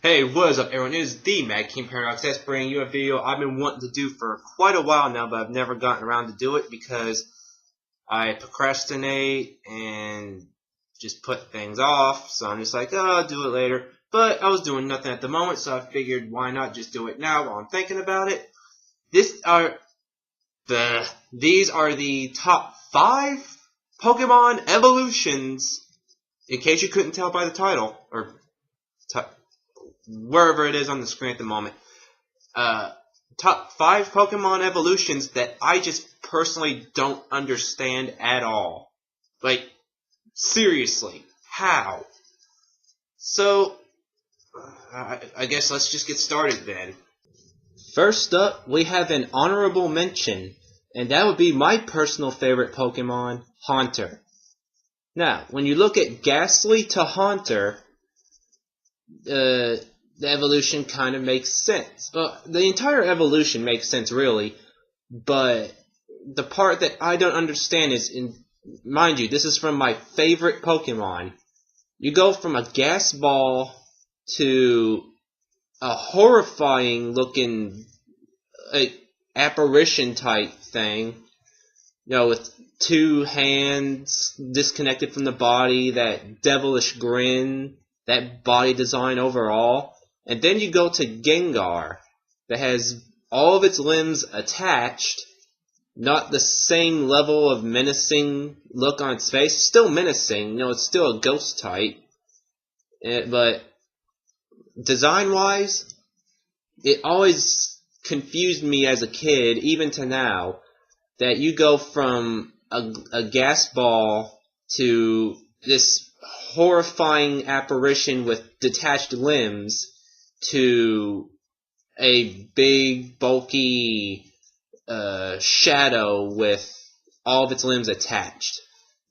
Hey, what is up everyone? It is the Mad King Paradox that's bringing you a video I've been wanting to do for quite a while now, but I've never gotten around to do it because I procrastinate and just put things off, so I'm just like, oh, I'll do it later. But I was doing nothing at the moment, so I figured why not just do it now while I'm thinking about it. These are the top 5 Pokemon evolutions, in case you couldn't tell by the title, or wherever it is on the screen at the moment. Top 5 Pokemon evolutions that I just personally don't understand at all. Like, seriously, how? So, I guess let's just get started then. First up, we have an honorable mention, and that would be my personal favorite Pokemon, Haunter. Now, when you look at Ghastly to Haunter, the evolution kind of makes sense. The entire evolution makes sense, really, but the part that I don't understand is, mind you, this is from my favorite Pokemon. You go from a gas ball to a horrifying-looking apparition-type thing, with 2 hands disconnected from the body, that devilish grin, that body design overall. And then you go to Gengar, that has all of its limbs attached, not the same level of menacing look on its face. Still menacing, it's still a ghost type. But design-wise, it always confused me as a kid, even to now, that you go from a gas ball to this horrifying apparition with detached limbs to a big, bulky shadow with all of its limbs attached.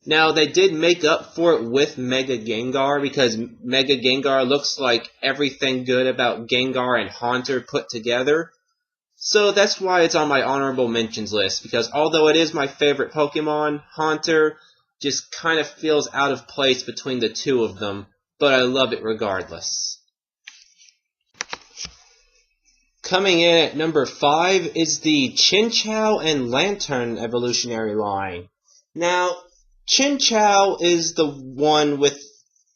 Now, they did make up for it with Mega Gengar, because Mega Gengar looks like everything good about Gengar and Haunter put together. So that's why it's on my honorable mentions list, because although it is my favorite Pokemon, Haunter just kind of feels out of place between the two of them, but I love it regardless. Coming in at number 5 is the Chinchou and Lantern evolutionary line. Now, Chinchou is the one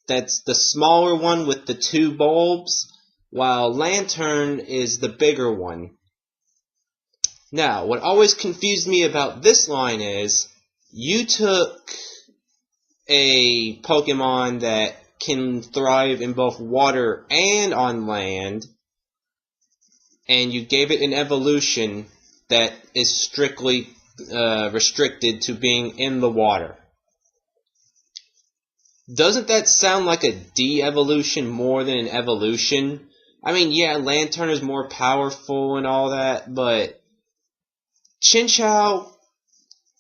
that's the smaller one with the 2 bulbs, while Lantern is the bigger one. Now, what always confused me about this line is, you took a Pokemon that can thrive in both water and on land, and you gave it an evolution that is strictly restricted to being in the water. Doesn't that sound like a de-evolution more than an evolution? I mean, yeah, Lantern is more powerful and all that, but Chinchou,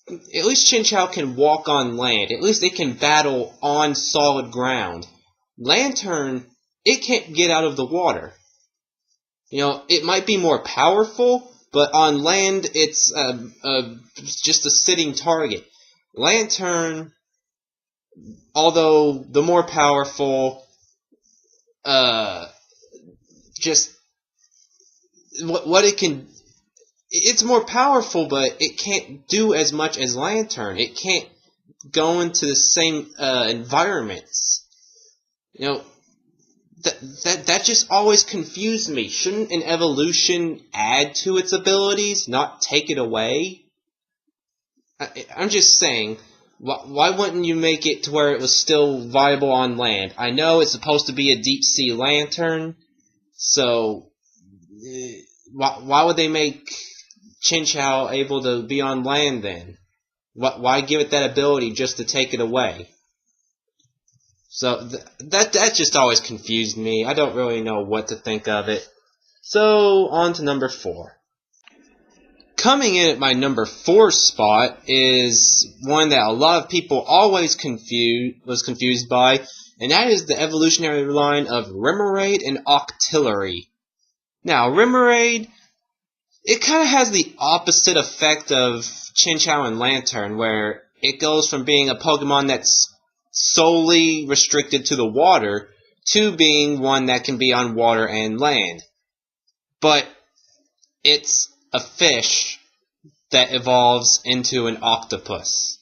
at least Chinchou can walk on land. At least it can battle on solid ground. Lantern, it can't get out of the water. It might be more powerful, but on land, it's just a sitting target. Lantern, although the more powerful, just what it can, it's more powerful, but it can't do as much as Lantern. It can't go into the same environments. That just always confused me. Shouldn't an evolution add to its abilities, not take it away? I'm just saying, why wouldn't you make it to where it was still viable on land? I know it's supposed to be a deep sea Lantern, so why would they make Chinchou able to be on land then? Why give it that ability just to take it away? So that just always confused me. I don't really know what to think of it. So on to number 4. Coming in at my number 4 spot is one that a lot of people always was confused by, and that is the evolutionary line of Remoraid and Octillery. Now, Remoraid, it kind of has the opposite effect of Chinchou and Lantern, where it goes from being a Pokemon that's solely restricted to the water to being one that can be on water and land. But it's a fish that evolves into an octopus.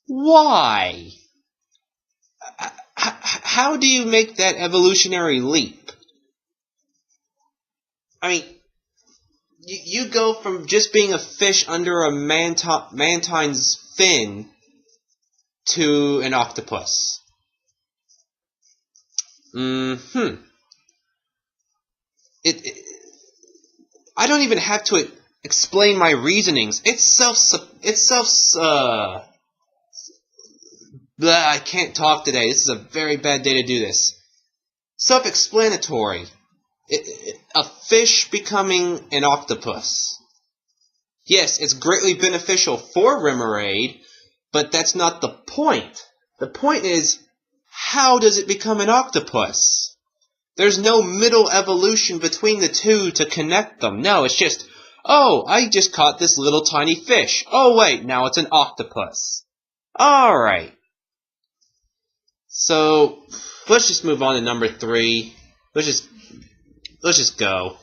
Why? How do you make that evolutionary leap? I mean, you go from just being a fish under a mantine's fin to an octopus. I don't even have to explain my reasonings. I can't talk today. This is a very bad day to do this. Self-explanatory. A fish becoming an octopus. Yes, it's greatly beneficial for Remoraid, but that's not the point. The point is, how does it become an octopus? There's no middle evolution between the two to connect them. No, it's just, oh, I just caught this little tiny fish. Oh, wait, now it's an octopus. Alright. So, let's just move on to number 3. Let's just go.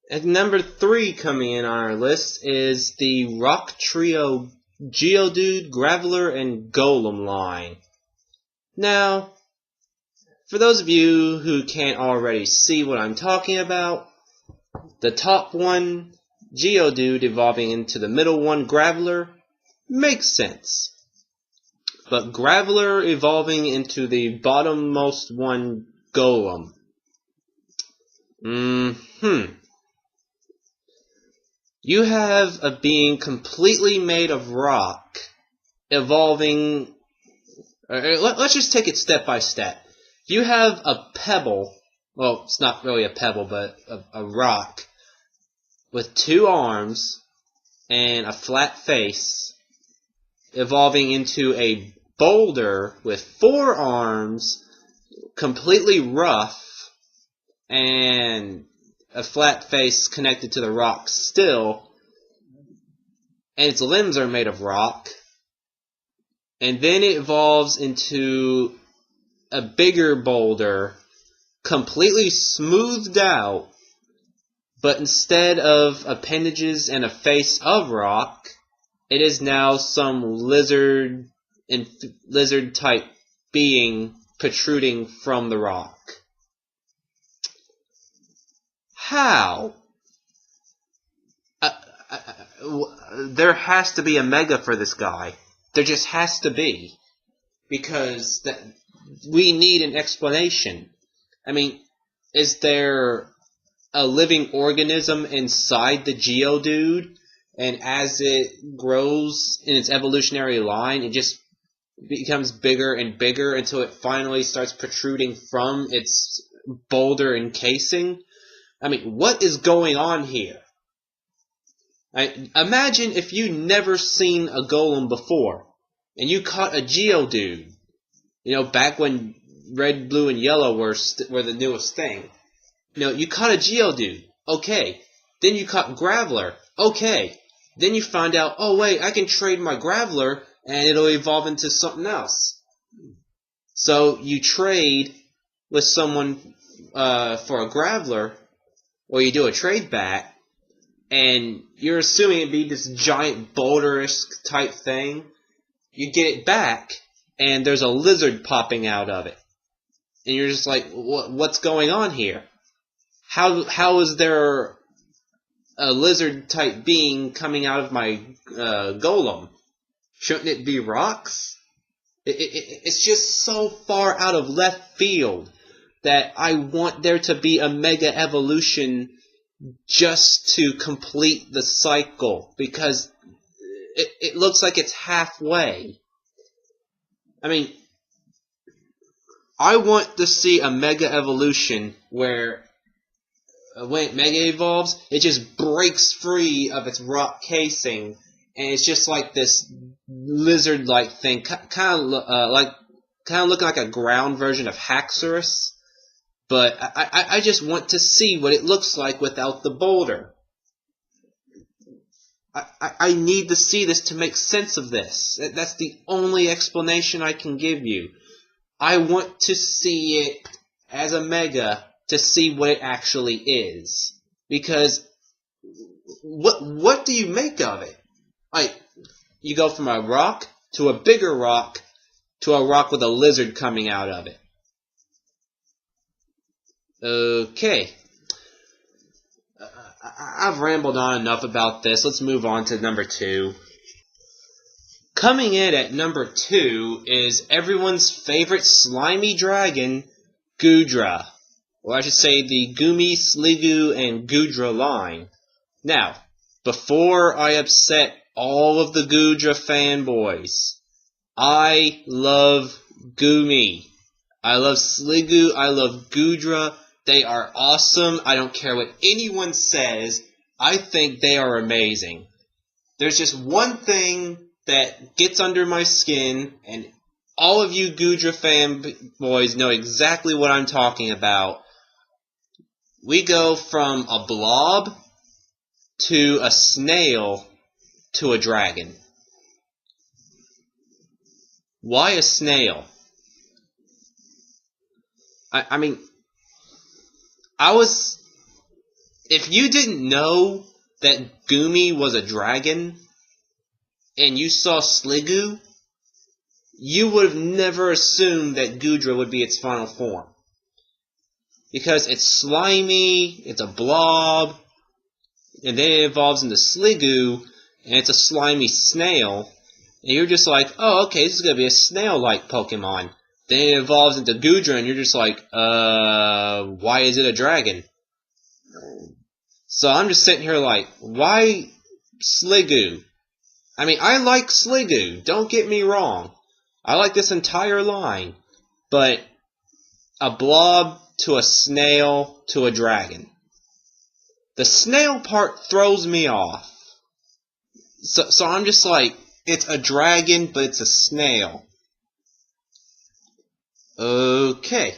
At number 3 coming in on our list is the Rock Trio Geodude, Graveler, and Golem line. Now, for those of you who can't already see what I'm talking about, the top one, Geodude, evolving into the middle one, Graveler, makes sense. But Graveler evolving into the bottommost one, Golem. You have a being completely made of rock evolving. Let's just take it step by step. You have a pebble. Well, it's not really a pebble, but a rock with 2 arms and a flat face evolving into a boulder with 4 arms, completely rough, and a flat face connected to the rock still, and its limbs are made of rock, and then it evolves into a bigger boulder, completely smoothed out, but instead of appendages and a face of rock, it is now some lizard type being protruding from the rock. How? There has to be a mega for this guy. There just has to be. Because we need an explanation. I mean, is there a living organism inside the Geodude? And as it grows in its evolutionary line, it just becomes bigger and bigger until it finally starts protruding from its boulder encasing? I mean, what is going on here? Imagine if you never seen a Golem before, and you caught a Geodude. You know, back when red, blue, and yellow were the newest thing. You know, you caught a Geodude. Okay. Then you caught Graveler. Okay. Then you find out, oh wait, I can trade my Graveler, and it'll evolve into something else. So you trade with someone for a Graveler, or you do a trade back, and you're assuming it'd be this giant boulderish type thing. You get it back, and there's a lizard popping out of it. And you're just like, what's going on here? How is there a lizard type being coming out of my Golem? Shouldn't it be rocks? It's just so far out of left field that I want there to be a mega evolution just to complete the cycle, because it looks like it's halfway. I mean, I want to see a mega evolution where when it mega evolves, it just breaks free of its rock casing, and it's just like this lizard-like thing, kind of looking like a ground version of Haxorus. But I just want to see what it looks like without the boulder. I need to see this to make sense of this. That's the only explanation I can give you. I want to see it as a mega to see what it actually is. Because what do you make of it? Like, you go from a rock to a bigger rock to a rock with a lizard coming out of it. Okay. I've rambled on enough about this. Let's move on to number 2. Coming in at number 2 is everyone's favorite slimy dragon, Goodra. Or I should say the Goomy, Sliggoo, and Goodra line. Now, before I upset all of the Goodra fanboys, I love Goomy. I love Sliggoo. I love Goodra. They are awesome. I don't care what anyone says. I think they are amazing. There's just one thing that gets under my skin, and all of you Goodra fanboys know exactly what I'm talking about. We go from a blob to a snail to a dragon. Why a snail? I mean, if you didn't know that Goomy was a dragon, and you saw Sliggoo, you would have never assumed that Goodra would be its final form. Because it's slimy, it's a blob, and then it evolves into Sliggoo, and it's a slimy snail, and you're just like, oh, okay, this is going to be a snail-like Pokemon. Then it evolves into Goodra, and you're just like, why is it a dragon? So I'm just sitting here like, why Sliggoo? I mean, I like Sliggoo, don't get me wrong. I like this entire line. But a blob to a snail to a dragon. The snail part throws me off. So I'm just like, it's a dragon, but it's a snail. Okay.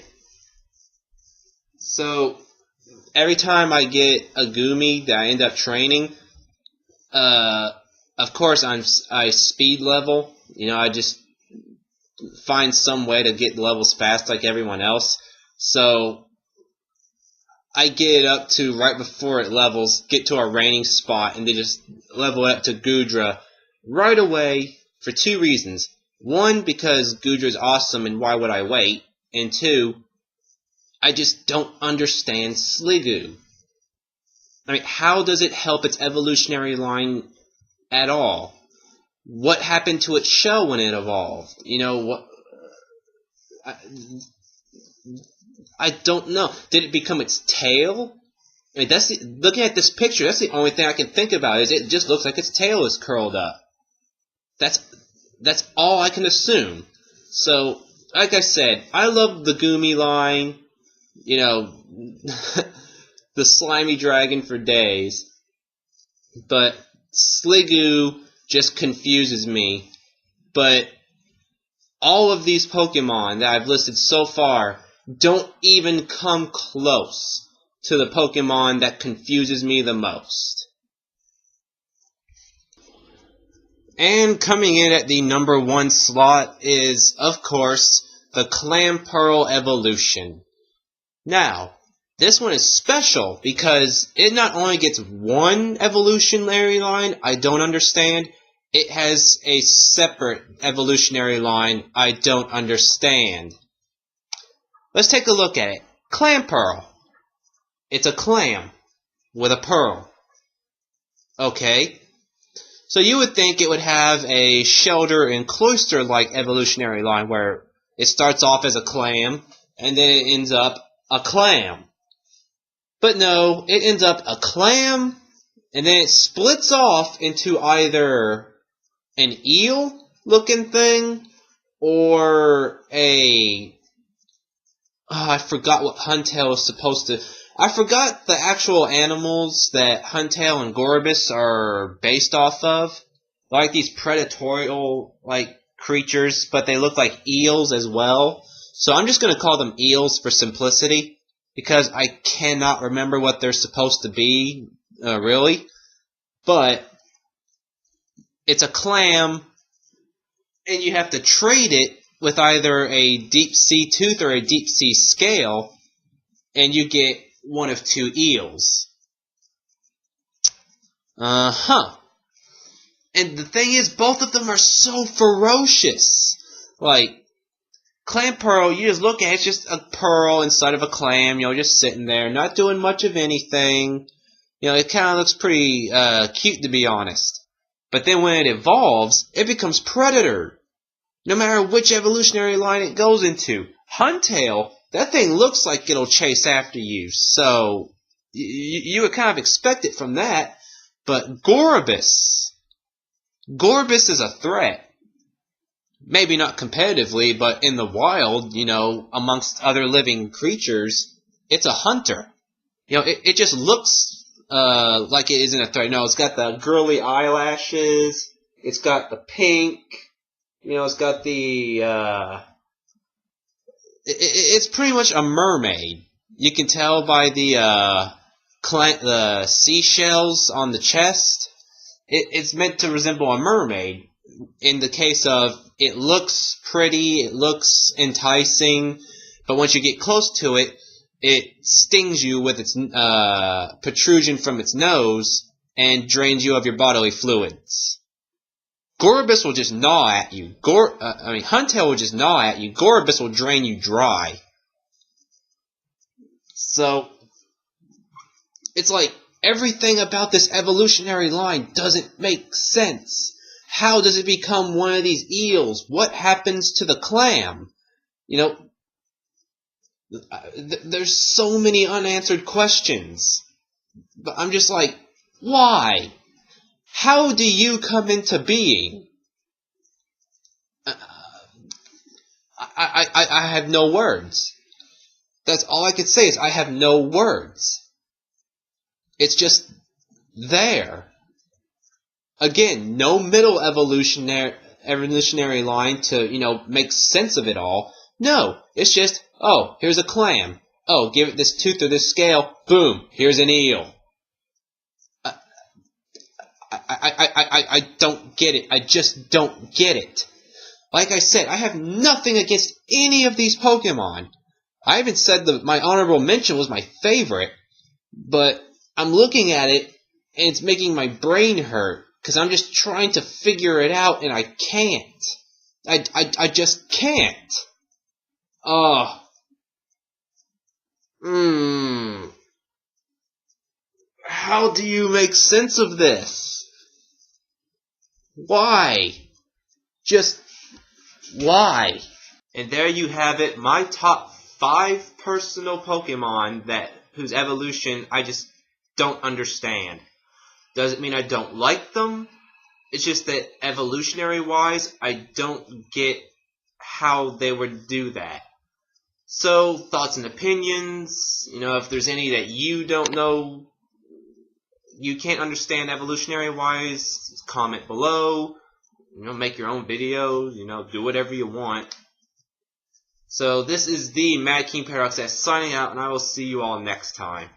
So, every time I get a Goomy that I end up training, of course I speed level. You know, I just find some way to get levels fast like everyone else. So, I get it up to right before it levels, get to a reigning spot, and then just level it up to Goodra right away for 2 reasons. 1, because Goodra's awesome and why would I wait? And 2, I just don't understand Sliggoo. I mean, how does it help its evolutionary line at all? What happened to its shell when it evolved? You know, what... I don't know. Did it become its tail? I mean, looking at this picture, that's the only thing I can think about, is it just looks like its tail is curled up. That's all I can assume. So, like I said, I love the Goomy line, you know, the slimy dragon for days. But Sliggoo just confuses me. But all of these Pokemon that I've listed so far don't even come close to the Pokemon that confuses me the most. And coming in at the number 1 slot is, of course, the Clamperl evolution. Now, this one is special because it not only gets one evolutionary line I don't understand, it has a separate evolutionary line I don't understand. Let's take a look at it. Clamperl. It's a clam with a pearl. Okay. So you would think it would have a shelter and cloister-like evolutionary line where it starts off as a clam and then it ends up a clam. But no, it ends up a clam and then it splits off into either an eel-looking thing or a... I forgot what Huntail is supposed to... I forgot the actual animals that Huntail and Gorbis are based off of. Like these predatorial, creatures, but they look like eels as well. So I'm just going to call them eels for simplicity, because I cannot remember what they're supposed to be, really. But it's a clam, and you have to trade it with either a deep-sea tooth or a deep-sea scale, and you get one of two eels. And the thing is, both of them are so ferocious. Like, clam pearl, you just look at it, it's just a pearl inside of a clam, just sitting there, not doing much of anything. It kind of looks pretty cute, to be honest. But then when it evolves, it becomes predator. No matter which evolutionary line it goes into. Huntail, that thing looks like it'll chase after you, so you would kind of expect it from that. But Goribus is a threat. Maybe not competitively, but in the wild, amongst other living creatures, it's a hunter. It just looks like it isn't a threat. No, it's got the girly eyelashes. It's got the pink. It's got the... It's pretty much a mermaid. You can tell by the seashells on the chest. It's meant to resemble a mermaid. In the case of, it looks pretty, it looks enticing, but once you get close to it, it stings you with its protrusion from its nose and drains you of your bodily fluids. Goribus will just gnaw at you. Huntail will just gnaw at you. Goribus will drain you dry. So, it's like everything about this evolutionary line doesn't make sense. How does it become one of these eels? What happens to the clam? There's so many unanswered questions. But I'm just like, why? How do you come into being? I have no words. That's all I could say is I have no words. It's just there. Again, no middle evolutionary line to, make sense of it all. No, it's just, oh, here's a clam. Oh, give it this tooth or this scale. Boom, here's an eel. I don't get it. I just don't get it. Like I said, I have nothing against any of these Pokemon. I even said that my honorable mention was my favorite, but I'm looking at it, and it's making my brain hurt, because I'm just trying to figure it out, and I can't. I just can't. How do you make sense of this? Why? Just why? And there you have it, my top 5 personal Pokemon whose evolution I just don't understand. Doesn't mean I don't like them. It's just that evolutionary-wise, I don't get how they would do that. So, thoughts and opinions, if there's any that you don't know, you can't understand evolutionary-wise, comment below, make your own videos, do whatever you want. So, this is the Mad King Paradox signing out, and I will see you all next time.